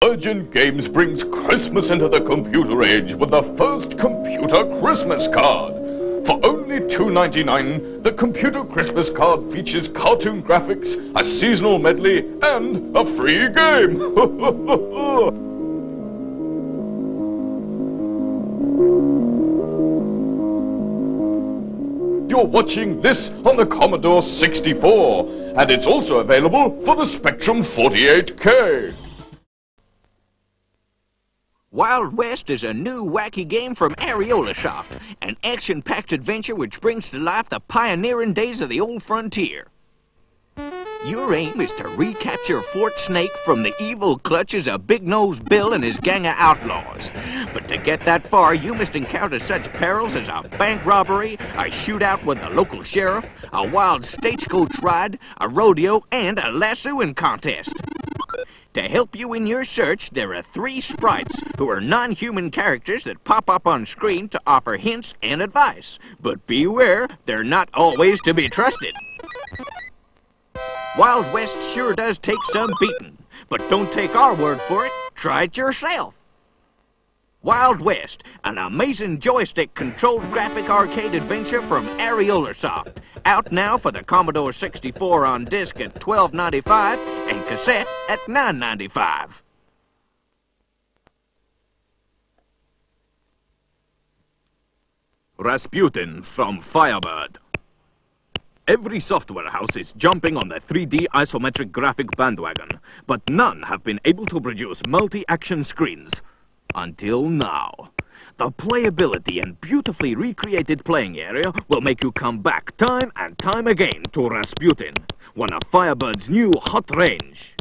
Virgin Games brings Christmas into the computer age with the first computer Christmas card. For only $2.99, the computer Christmas card features cartoon graphics, a seasonal medley, and a free game. You're watching this on the Commodore 64, and it's also available for the Spectrum 48K. Wild West is a new wacky game from Ariolasoft, an action-packed adventure which brings to life the pioneering days of the old frontier. Your aim is to recapture Fort Snake from the evil clutches of Big Nose Bill and his gang of outlaws. But to get that far, you must encounter such perils as a bank robbery, a shootout with the local sheriff, a wild stagecoach ride, a rodeo, and a lassoing contest. To help you in your search, there are 3 sprites who are non-human characters that pop up on screen to offer hints and advice. But beware, they're not always to be trusted. Wild West sure does take some beating, but don't take our word for it, try it yourself. Wild West, an amazing joystick-controlled graphic arcade adventure from Ariolasoft. Out now for the Commodore 64 on disc at $12.95 and cassette at $9.95. Rasputin from Firebird. Every software house is jumping on the 3D isometric graphic bandwagon, but none have been able to produce multi-action screens. Until now. The playability and beautifully recreated playing area will make you come back time and time again to Rasputin, one of Firebird's new hot range.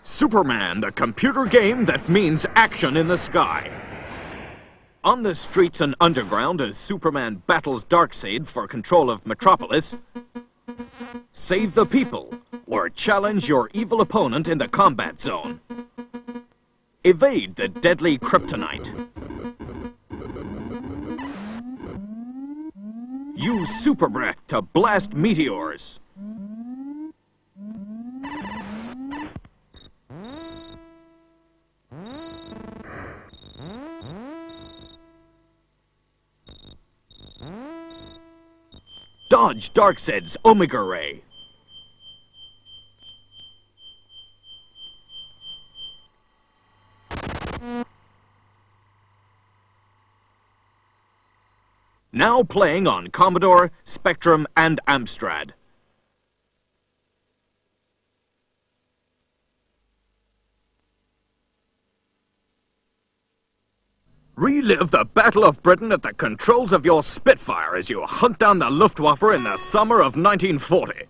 Superman, the computer game that means action in the sky. On the streets and underground as Superman battles Darkseid for control of Metropolis, save the people or challenge your evil opponent in the combat zone. Evade the deadly kryptonite. Use super breath to blast meteors. Dodge Darkseid's Omega Ray. Now playing on Commodore, Spectrum, and Amstrad. Relive the Battle of Britain at the controls of your Spitfire as you hunt down the Luftwaffe in the summer of 1940.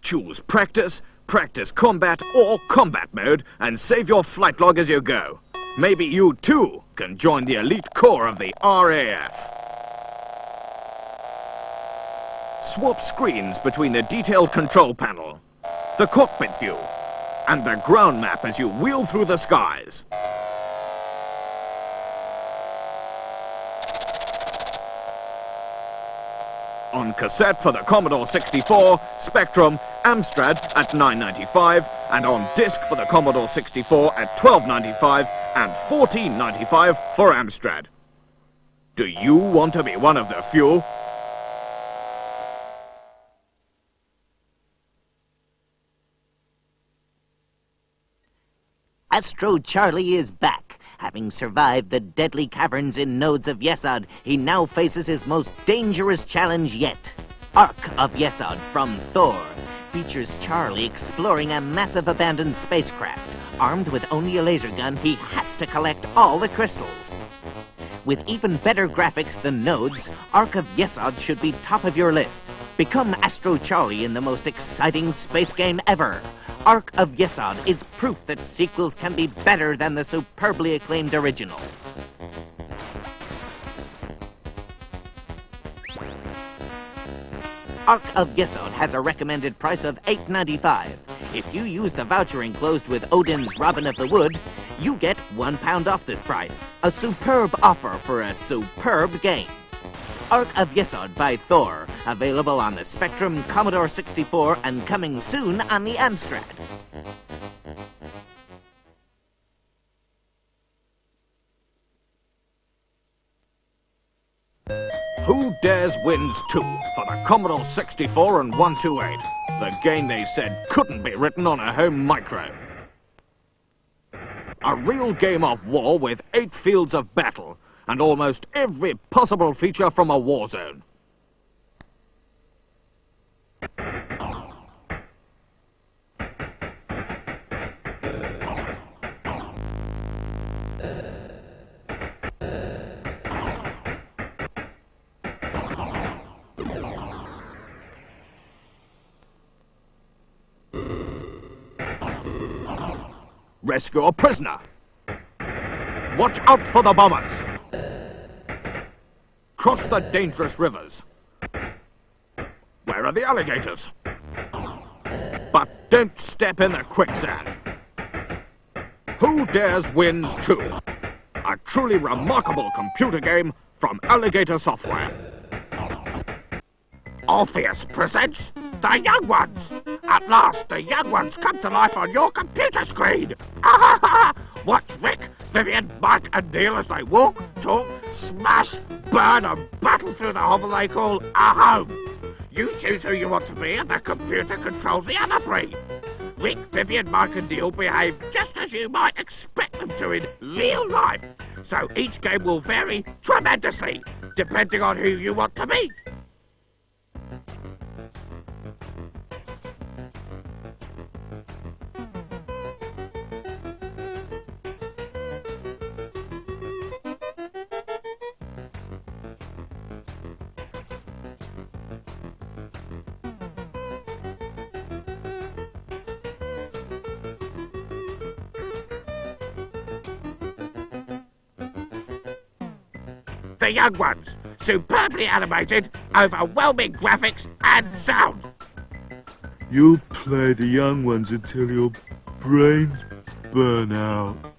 Choose Practice, Practice Combat, or Combat Mode, and save your flight log as you go. Maybe you, too, can join the elite corps of the RAF. Swap screens between the detailed control panel, the cockpit view, and the ground map as you wheel through the skies. On cassette for the Commodore 64, Spectrum, Amstrad at $9.95, and on disc for the Commodore 64 at $12.95 and $14.95 for Amstrad. Do you want to be one of the few? Astro Charlie is back. Having survived the deadly caverns in nodes of Yesod, he now faces his most dangerous challenge yet. Ark of Yesod from Thor features Charlie exploring a massive abandoned spacecraft. Armed with only a laser gun, he has to collect all the crystals. With even better graphics than Nodes, Ark of Yesod should be top of your list. Become Astro Charlie in the most exciting space game ever. Ark of Yesod is proof that sequels can be better than the superbly acclaimed original. Ark of Yesod has a recommended price of $8.95. If you use the voucher enclosed with Odin's Robin of the Wood, you get £1 off this price. A superb offer for a superb game. Ark of Yesod by Thor, available on the Spectrum, Commodore 64, and coming soon on the Amstrad. Who Dares wins 2 for the Commodore 64 and 128. The game they said couldn't be written on a home micro. A real game of war with 8 fields of battle and almost every possible feature from a war zone. Rescue a prisoner. Watch out for the bombers. Cross the dangerous rivers. Where are the alligators? But don't step in the quicksand. Who Dares wins 2. A truly remarkable computer game from Alligata Software. Orpheus presents The Young Ones. At last, the young ones come to life on your computer screen. Watch Rick, Vivian, Mike and Neil as they walk, talk, smash, burn and battle through the hovel they call a home. You choose who you want to be and the computer controls the other 3. Rick, Vivian, Mike and Neil behave just as you might expect them to in real life. So each game will vary tremendously, depending on who you want to be. The Young Ones, superbly animated, overwhelming graphics and sound. You'll play the young ones until your brains burn out.